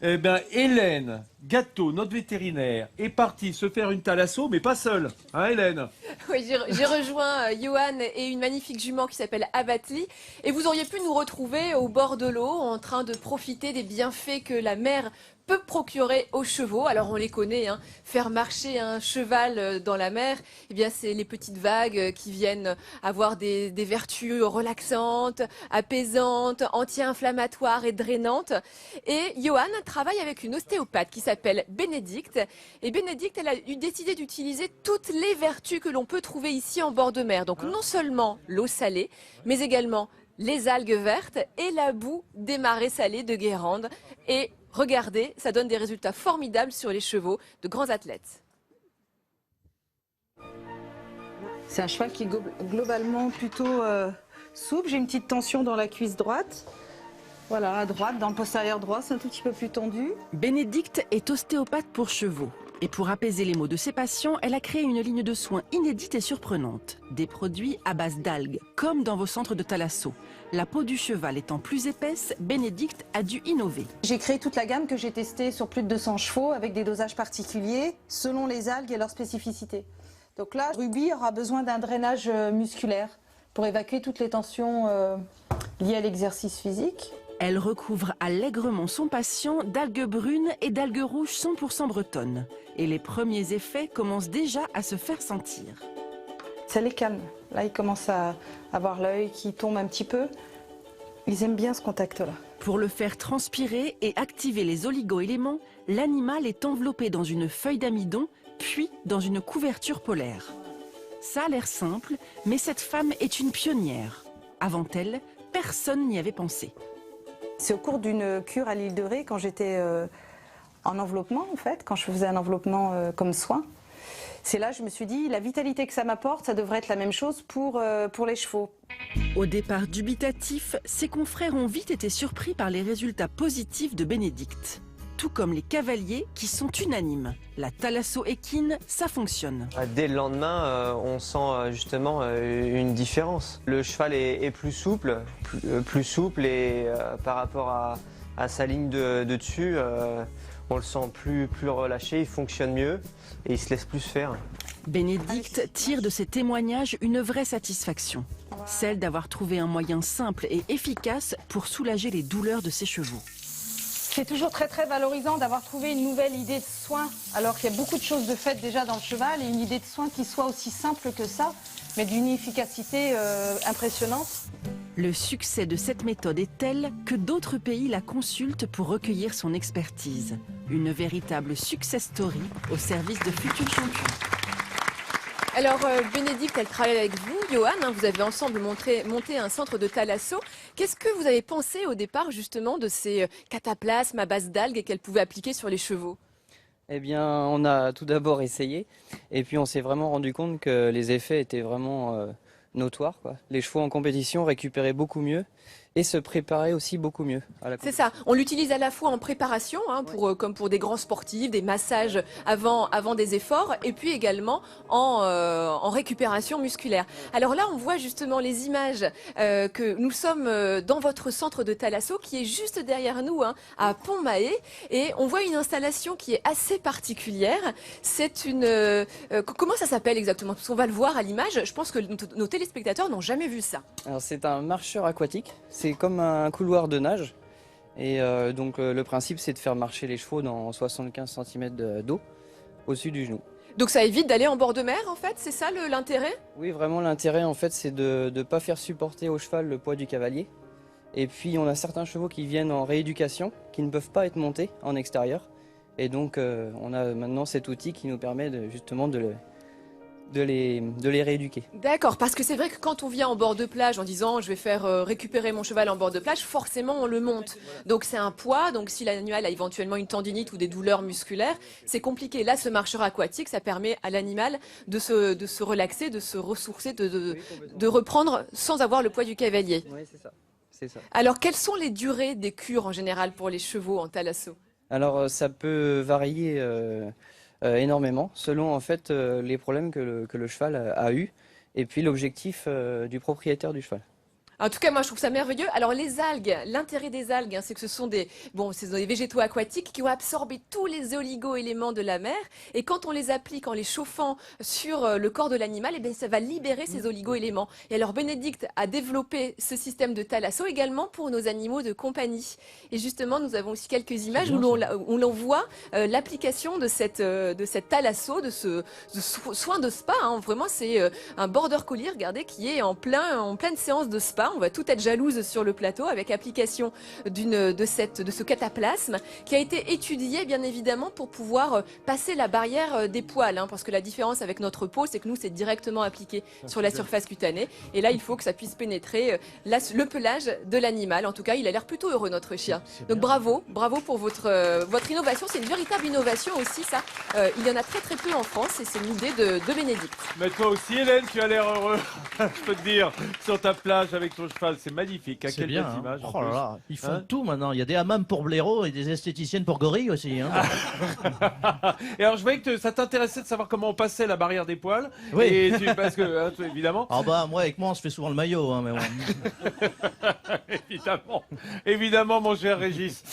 Eh bien, Hélène Gâteau, notre vétérinaire, est partie se faire une thalasso, mais pas seule. Hein, Hélène? Oui, j'ai rejoint Johan et une magnifique jument qui s'appelle Abatli. Et vous auriez pu nous retrouver au bord de l'eau en train de profiter des bienfaits que la mer peut procurer aux chevaux. Alors on les connaît, hein. Faire marcher un cheval dans la mer, eh bien c'est les petites vagues qui viennent avoir des vertus relaxantes, apaisantes, anti-inflammatoires et drainantes. Et Johan travaille avec une ostéopathe qui s'appelle Bénédicte. Et Bénédicte, elle a décidé d'utiliser toutes les vertus que l'on peut trouver ici en bord de mer. Donc non seulement l'eau salée, mais également les algues vertes et la boue des marais salés de Guérande. Et regardez, ça donne des résultats formidables sur les chevaux de grands athlètes. C'est un cheval qui est globalement plutôt souple. J'ai une petite tension dans la cuisse droite. Voilà, à droite, dans le postérieur droit, c'est un tout petit peu plus tendu. Bénédicte est ostéopathe pour chevaux. Et pour apaiser les maux de ses patients, elle a créé une ligne de soins inédite et surprenante. Des produits à base d'algues, comme dans vos centres de thalasso. La peau du cheval étant plus épaisse, Bénédicte a dû innover. J'ai créé toute la gamme que j'ai testée sur plus de 200 chevaux avec des dosages particuliers selon les algues et leurs spécificités. Donc là, Ruby aura besoin d'un drainage musculaire pour évacuer toutes les tensions liées à l'exercice physique. Elle recouvre allègrement son patient d'algues brunes et d'algues rouges 100% bretonnes. Et les premiers effets commencent déjà à se faire sentir. Ça les calme. Là, ils commencent à avoir l'œil qui tombe un petit peu. Ils aiment bien ce contact-là. Pour le faire transpirer et activer les oligo-éléments, l'animal est enveloppé dans une feuille d'amidon, puis dans une couverture polaire. Ça a l'air simple, mais cette femme est une pionnière. Avant elle, personne n'y avait pensé. C'est au cours d'une cure à l'île de Ré, quand j'étais en enveloppement, en fait, quand je faisais un enveloppement comme soin. C'est là que je me suis dit, la vitalité que ça m'apporte, ça devrait être la même chose pour les chevaux. Au départ dubitatif, ses confrères ont vite été surpris par les résultats positifs de Bénédicte. Tout comme les cavaliers qui sont unanimes. La thalasso équine, ça fonctionne. Dès le lendemain, on sent justement une différence. Le cheval est plus souple et par rapport à sa ligne de dessus, on le sent plus relâché, il fonctionne mieux et il se laisse plus faire. Bénédicte tire de ses témoignages une vraie satisfaction. Celle d'avoir trouvé un moyen simple et efficace pour soulager les douleurs de ses chevaux. C'est toujours très très valorisant d'avoir trouvé une nouvelle idée de soin, alors qu'il y a beaucoup de choses de faites déjà dans le cheval, et une idée de soin qui soit aussi simple que ça, mais d'une efficacité impressionnante. Le succès de cette méthode est tel que d'autres pays la consultent pour recueillir son expertise. Une véritable success story au service de futurs champions. Alors Bénédicte, elle travaille avec vous, Johan, hein, vous avez ensemble monté un centre de thalasso. Qu'est-ce que vous avez pensé au départ justement de ces cataplasmes à base d'algues qu'elle pouvait appliquer sur les chevaux? Eh bien, on a tout d'abord essayé et puis on s'est vraiment rendu compte que les effets étaient vraiment notoires, quoi. Les chevaux en compétition récupéraient beaucoup mieux et se préparaient aussi beaucoup mieux à la C'est ça, on l'utilise à la fois en préparation, hein, comme pour des grands sportifs, des massages avant des efforts, et puis également en récupération musculaire. Alors là, on voit justement les images que nous sommes dans votre centre de thalasso, qui est juste derrière nous, hein, à Pont-Mahé, et on voit une installation qui est assez particulière. C'est une... comment ça s'appelle exactement? Parce qu'on va le voir à l'image, je pense que nos téléspectateurs n'ont jamais vu ça. Alors c'est un marcheur aquatique, c'est comme un couloir de nage et donc le principe c'est de faire marcher les chevaux dans 75 cm d'eau au-dessus du genou. Donc ça évite d'aller en bord de mer en fait, c'est ça l'intérêt? Oui, vraiment l'intérêt en fait c'est de ne pas faire supporter au cheval le poids du cavalier. Et puis on a certains chevaux qui viennent en rééducation, qui ne peuvent pas être montés en extérieur. Et donc on a maintenant cet outil qui nous permet justement de les rééduquer. D'accord, parce que c'est vrai que quand on vient en bord de plage en disant je vais faire récupérer mon cheval en bord de plage, forcément on le monte. Donc c'est un poids, donc si l'animal a éventuellement une tendinite ou des douleurs musculaires, c'est compliqué. Là, ce marcheur aquatique, ça permet à l'animal de se relaxer, de se ressourcer, de reprendre sans avoir le poids du cavalier. Oui, c'est ça. C'est ça. Alors quelles sont les durées des cures en général pour les chevaux en thalasso? Alors ça peut varier énormément selon en fait les problèmes que le cheval a eu et puis l'objectif du propriétaire du cheval. En tout cas, moi, je trouve ça merveilleux. Alors, les algues, l'intérêt des algues, hein, c'est que ce sont des végétaux aquatiques qui ont absorbé tous les oligo-éléments de la mer. Et quand on les applique en les chauffant sur le corps de l'animal, eh bien, ça va libérer ces oligo-éléments. Et alors, Bénédicte a développé ce système de thalasso également pour nos animaux de compagnie. Et justement, nous avons aussi quelques images où l'on voit l'application de cette thalasso, de ce soin de spa. Hein. Vraiment, c'est un border collie, regardez, qui est en pleine séance de spa. On va tout être jalouse sur le plateau avec application de ce cataplasme qui a été étudié bien évidemment pour pouvoir passer la barrière des poils, hein, parce que la différence avec notre peau, c'est que nous c'est directement appliqué sur la surface cutanée et là il faut que ça puisse pénétrer le pelage de l'animal. En tout cas, il a l'air plutôt heureux notre chien. Donc bravo pour votre innovation. C'est une véritable innovation aussi ça. Il y en a très peu en France et c'est une idée de Bénédicte. Mais toi aussi Hélène, tu as l'air heureux, je peux te dire, sur ta plage avec ton cheval, c'est magnifique. C'est Quelle bien, belle hein. image. En Oh là plus. là, ils font Hein tout maintenant. Il y a des hammams pour blaireaux et des esthéticiennes pour gorilles aussi. Hein. Et alors je voyais que ça t'intéressait de savoir comment on passait la barrière des poils. Oui. Et parce que hein, évidemment. Ah bah moi avec moi on se fait souvent le maillot. Hein, mais bon. Évidemment, mon cher Régis.